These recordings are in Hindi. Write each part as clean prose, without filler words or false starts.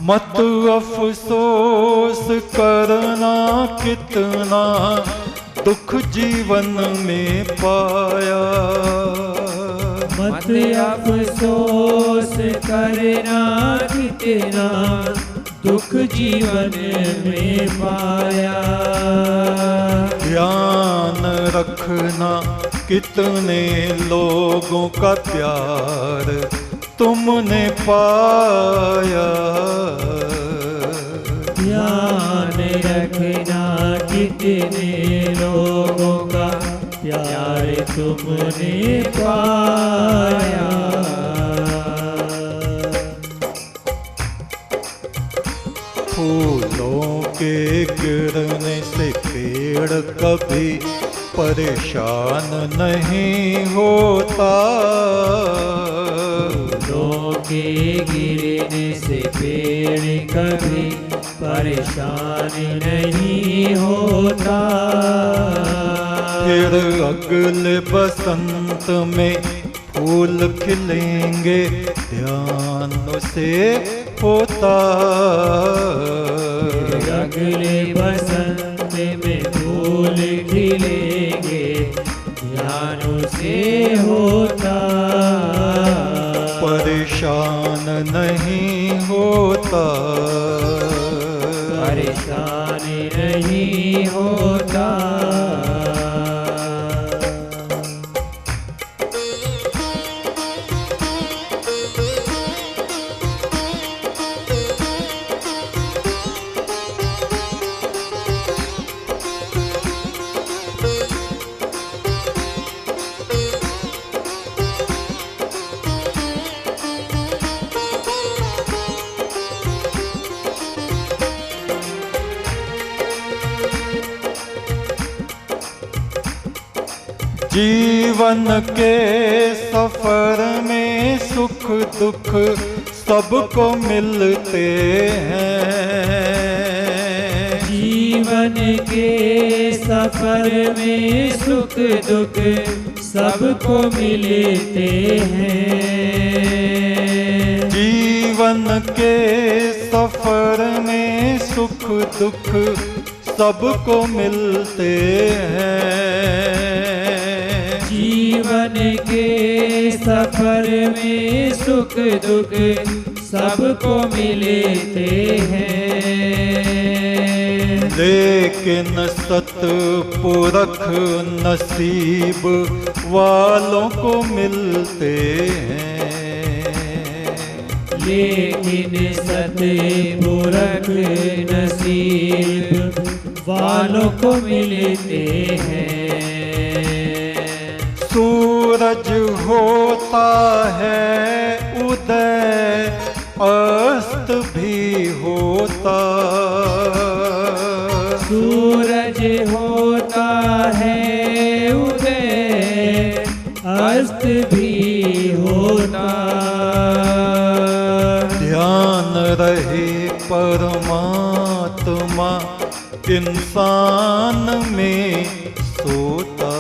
मत अफसोस करना कितना दुख जीवन में पाया। मत अफसोस करना कितना दुख जीवन में पाया। ध्यान रखना कितने लोगों का प्यार तुमने पाया। ध्यान रखना कितने लोगों का प्यार तुमने पाया। फूलों के गिरने से पेड़ कभी परेशान नहीं होता। फूलों के गिरने से पेड़ कभी परेशान नहीं होता। फिर अगले बसंत में फूल खिलेंगे ध्यान से होता। अगले बसंत में फूल खिलेंगे ध्यान से होता। परेशान नहीं होता। परेशान नहीं होता। जीवन के सफर में सुख दुख सबको मिलते हैं। जीवन के सफर में सुख दुख सबको मिलते हैं। जीवन के सफर में सुख दुख सबको मिलते हैं। जीवन के सफर में सुख दुख सबको मिलते हैं। लेकिन सतपुरख नसीब वालों को मिलते हैं। लेकिन सतपुरख नसीब वालों को मिलते हैं। सूरज होता है उदय अस्त भी होता। सूरज होता है उदय अस्त भी होता। ध्यान रहे परमात्मा इंसान में सोता।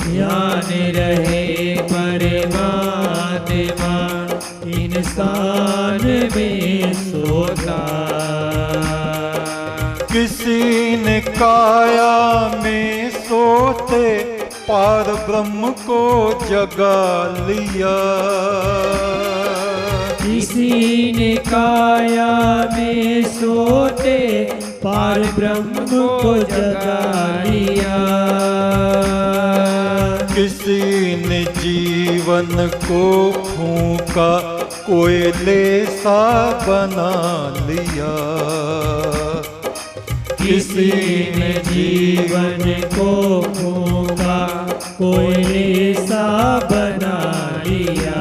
ध्यान रहे परमात्मा इंसान में सोता। किसी ने काया में सोते पार ब्रह्म को जगा लिया। किसी ने काया में सोते पार ब्रह्म को जगा लिया। किसी ने जीवन को फूंका कोयले सा बना लिया। किसी ने जीवन को फूंका कोयले सा बना लिया।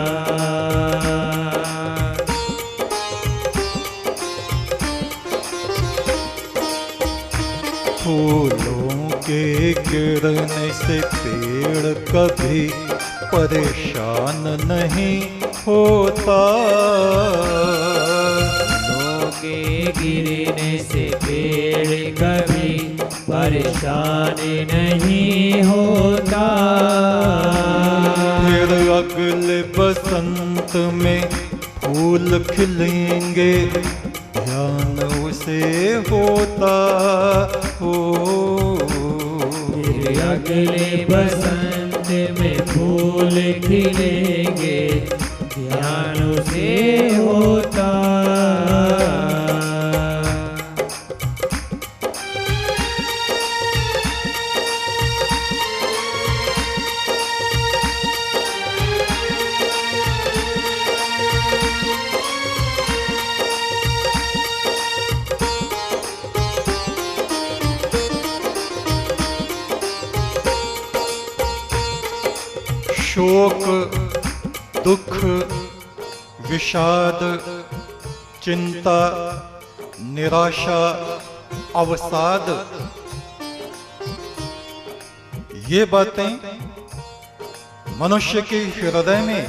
फूलों के गिरने से पेड़ कभी परेशान नहीं होता। फूलों के गिरने से पेड़ कभी परेशान नहीं होता। फिर अगले बसंत में फूल फूल खिलेंगे ध्यान उसे होता हो। फिर अगले बसंत में फूल खिलेंगे ध्यान उसे होता। शोक दुख विषाद चिंता निराशा अवसाद, ये बातें मनुष्य के हृदय में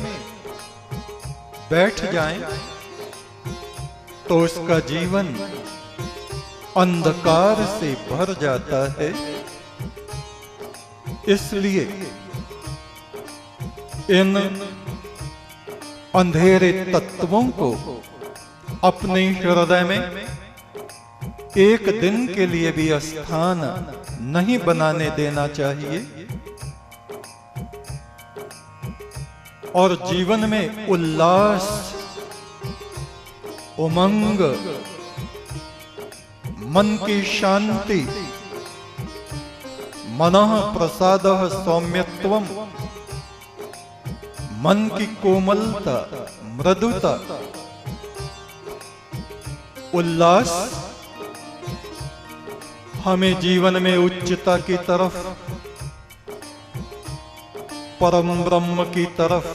बैठ जाएं तो उसका जीवन अंधकार से भर जाता है। इसलिए इन अंधेरे तत्वों को अपने हृदय में एक दिन के लिए भी स्थान नहीं बनाने देना चाहिए और जीवन में उल्लास उमंग मन की शांति मनः प्रसादः सौम्यत्वम, मन की कोमलता मृदुता उल्लास हमें जीवन में उच्चता की तरफ परम ब्रह्म की तरफ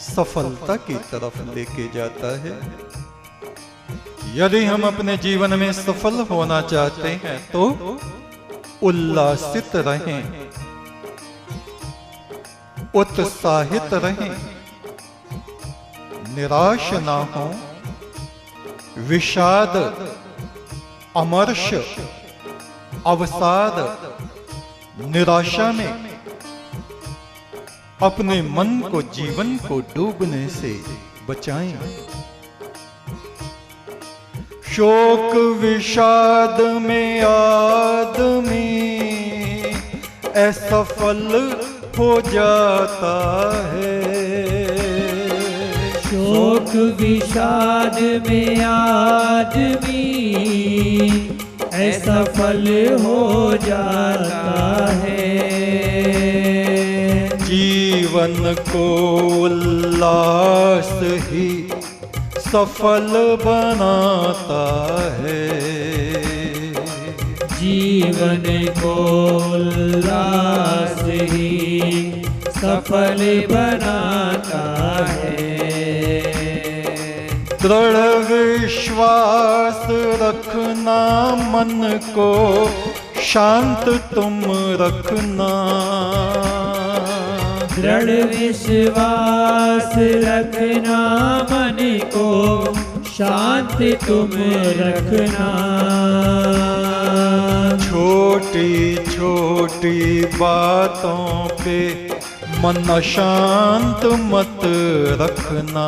सफलता की तरफ लेके जाता है। यदि हम अपने जीवन में सफल होना चाहते हैं तो उल्लासित रहें, उत्साहित रहें, निराश ना हो, विषाद अमर्ष अवसाद निराशा में अपने मन को जीवन को डूबने से बचाएं। शोक विषाद में आदमी असफल हो जाता है। शोक विषाद में आदमी असफल हो जाता है। जीवन को उल्लास ही सफल बनाता है। जीवन को उल्लास ही सफल बनाता है। दृढ़ विश्वास रखना मन को शांत तुम रखना। दृढ़ विश्वास रखना मन को शांत तुम रखना। छोटी छोटी बातों पे मन अशांत मत रखना।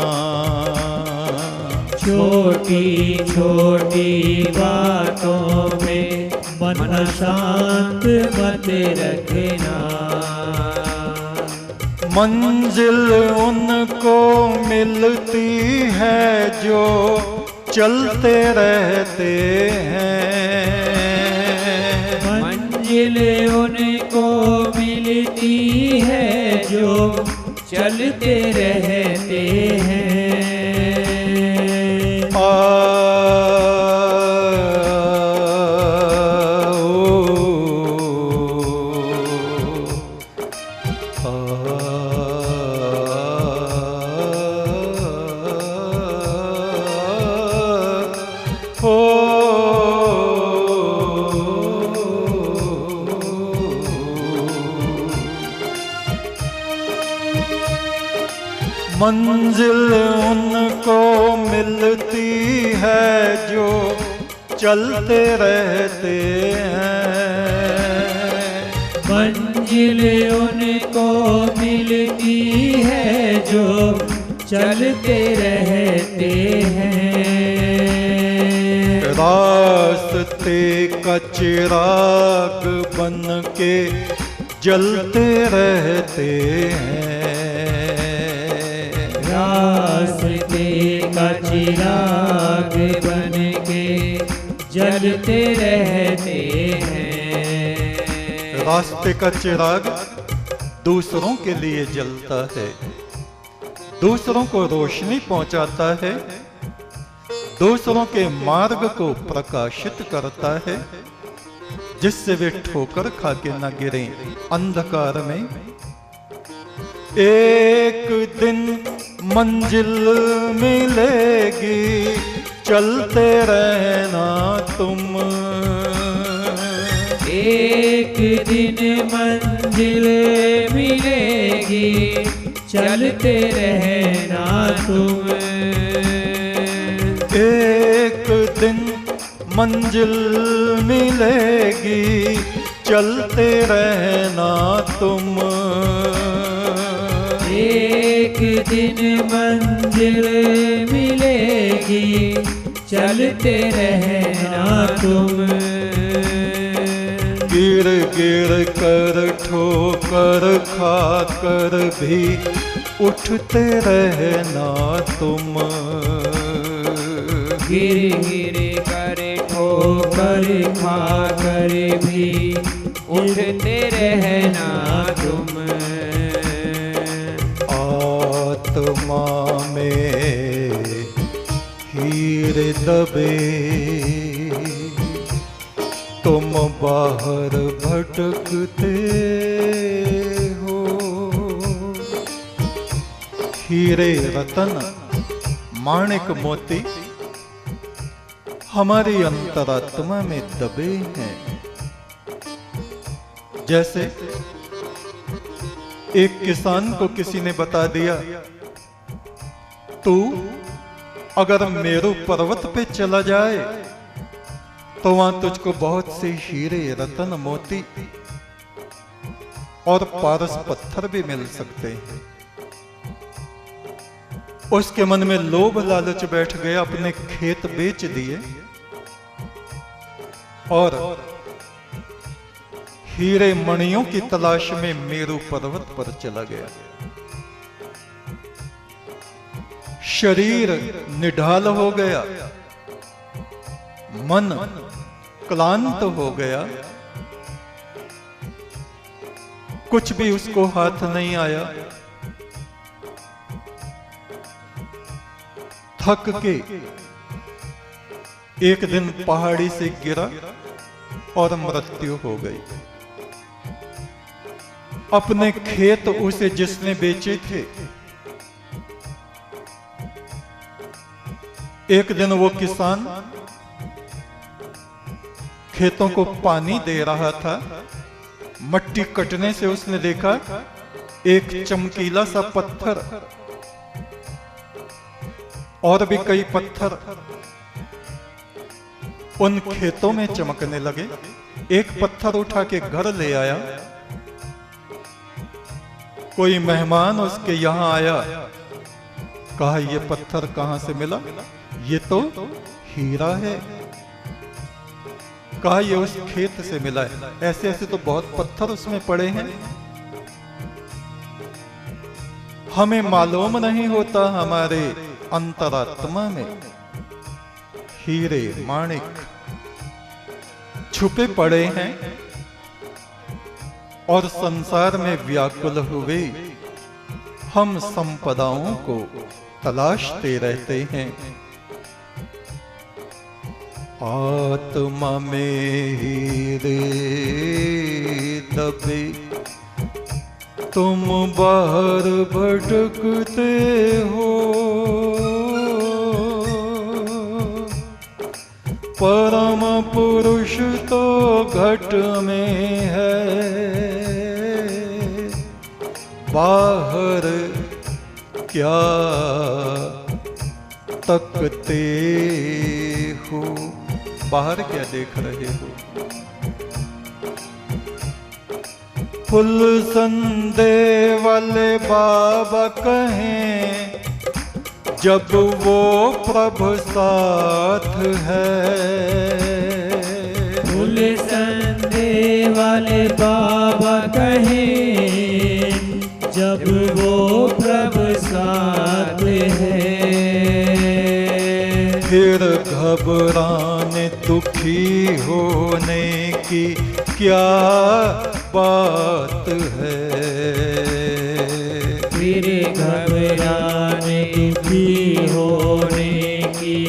छोटी छोटी बातों में मन अशांत मत रखना। मंजिल उनको मिलती है जो चलते रहते हैं। मंजिल उनको मिलती है जो चलते रहते हैं। मंजिल उनको मिलती है जो चलते रहते हैं। मंजिल उनको मिलती है जो चलते रहते हैं। रास्ते का चिराग बन के जलते रहते हैं। रास्ते का चिराग बन के जलते रहते हैं। रास्ते का चिराग दूसरों के लिए जलता है, दूसरों को रोशनी पहुंचाता है, दूसरों के मार्ग को प्रकाशित करता है, जिससे वे ठोकर खा के न गिरे अंधकार में। एक दिन मंजिल मिलेगी, चलते रहना तुम। एक दिन मंजिल मिलेगी, चलते रहना तुम। एक दिन मंजिल मिलेगी, चलते रहना तुम। एक दिन मंजिल मिलेगी, चलते रहना तुम। गिर गिर कर ठोकर खा कर भी उठते रहना तुम। गिर गिर कर ठोकर खा कर भी उठते रहना तुम। आत्मा में हीरे दबे, तुम बाहर भटकते हो। हीरे रतन माणिक मोती हमारी अंतरात्मा में दबे हैं। जैसे एक किसान को किसी ने बता दिया, तू अगर मेरू पर्वत पे चला जाए तो वहां तुझको बहुत से हीरे रतन मोती और पारस पत्थर भी मिल सकते हैं। उसके मन में लोभ लालच बैठ गया, अपने खेत बेच दिए और हीरे मणियों की तलाश में मेरू पर्वत पर चला गया। शरीर निढाल हो गया, मन क्लांत हो गया, कुछ भी उसको हाथ नहीं आया। थक के एक दिन पहाड़ी से गिरा और मृत्यु हो गई। अपने खेत उसे जिसने बेचे थे, एक दिन वो किसान खेतों को पानी दे रहा था। मट्टी कटने से उसने देखा एक चमकीला सा पत्थर और भी कई पत्थर उन खेतों में चमकने लगे। एक पत्थर उठा के घर ले आया। कोई मेहमान उसके यहां आया, कहा ये पत्थर कहां से मिला? ये तो हीरा है। कहा ये उस खेत से मिला है। ऐसे ऐसे तो बहुत पत्थर उसमें पड़े हैं, हमें मालूम नहीं होता हमारे अंतरात्मा में हीरे माणिक छुपे पड़े हैं और संसार में व्याकुल हुए हम संपदाओं को तलाशते रहते हैं। आत्मा में हीरे दबे, तुम बाहर भटकते हो। परम पुरुष तो घट में है, बाहर क्या तकते हो? बाहर क्या देख रहे हो? फुल संदे वाले बाबा कहें, जब वो प्रभु साथ है। फूल संधे वाले बाबा कहें जब वो प्रभु साथ है। फिर घबराने दुखी होने की क्या बात है। फिर घबराने दुखी होने की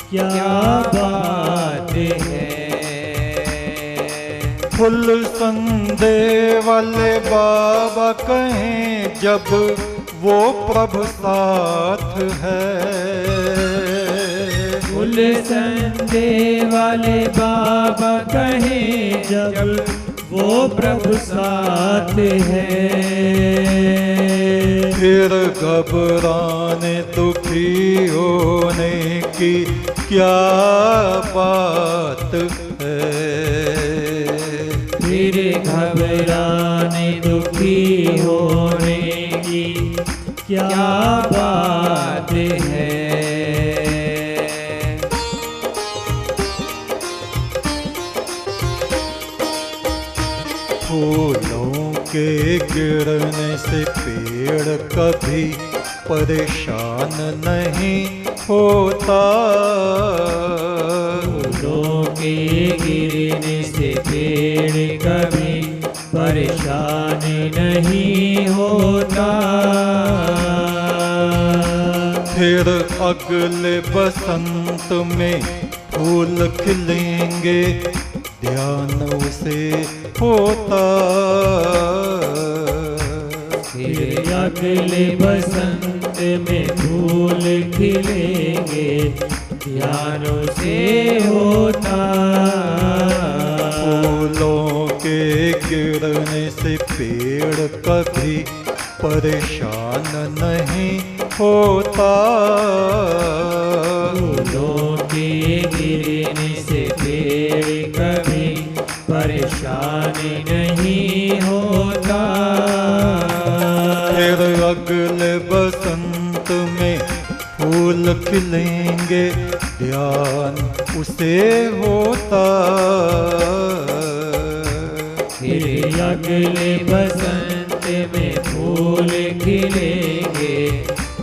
क्या बात है। फुल संधे वाले बाबा कहें जब वो प्रभु साथ है। फूल संधे वाले बाबा कहें जब वो प्रभु साथ है। फिर घबराने दुखी होने की क्या बात है। फिर घबराने दुखी होने की क्या बात है। फूलों के गिरने से पेड़ कभी परेशान नहीं होता। फूलों के गिरने से पेड़ कभी परेशान नहीं होता। फिर अगले बसंत में फूल खिलेंगे ध्यान उसे होता। फिर अगले बसंत में फूल खिलेंगे ध्यान से होता। फूलों के गिरने से पेड़ कभी परेशान नहीं होता। फूलों के गिरने से पेड़ कभी परेशान नहीं होता। फिर अगले बसंत में फूल खिलेंगे ध्यान उसे होता। फिर अगले बसंत में फूल खिलेंगे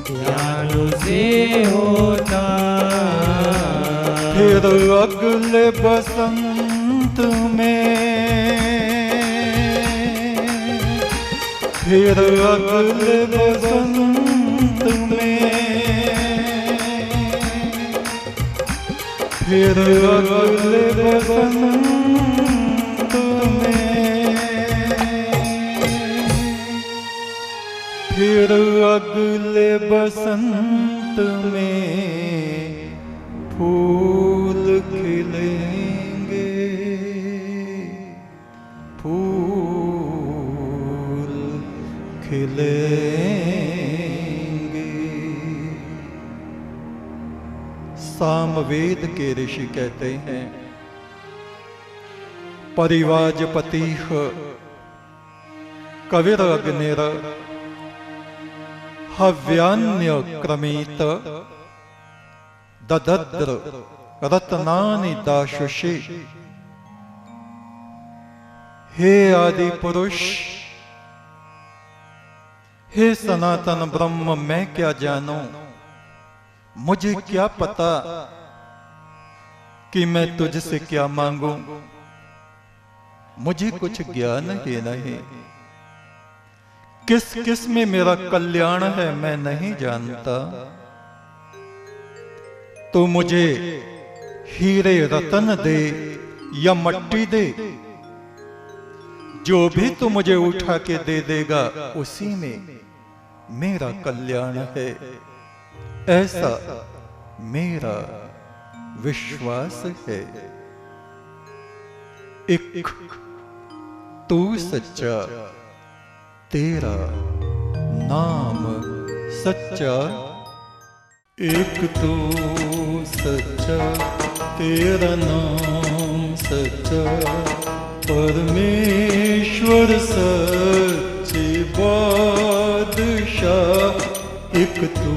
ध्यान से होता। फिर अगले बसंत में फिर अगले बसंत में फिर अगले बसंत में फिर अगले बसंत में फूल खिलेंगे फूल खिलेंगे। सामवेद के ऋषि कहते हैं परिवाजपतिः कविरग्निर हव्यान्य क्रमेत ददद्र रत्नानि दाशुषे। हे आदि पुरुष, हे सनातन ब्रह्म, मैं क्या जानूं, मुझे क्या पता कि मैं तुझसे क्या मांगूं। मुझे कुछ ज्ञान ही नहीं, किस किस में मेरा कल्याण है मैं नहीं जानता। तो मुझे हीरे रतन दे या मट्टी दे, जो भी तू मुझे उठा के दे देगा उसी में मेरा कल्याण है, ऐसा मेरा विश्वास है। एक तू सच्चा, तेरा नाम सच्चा। एक तू सच्चा, तेरा नाम सच्चा। परमेश्वर सच्चे बादशाह, एक तू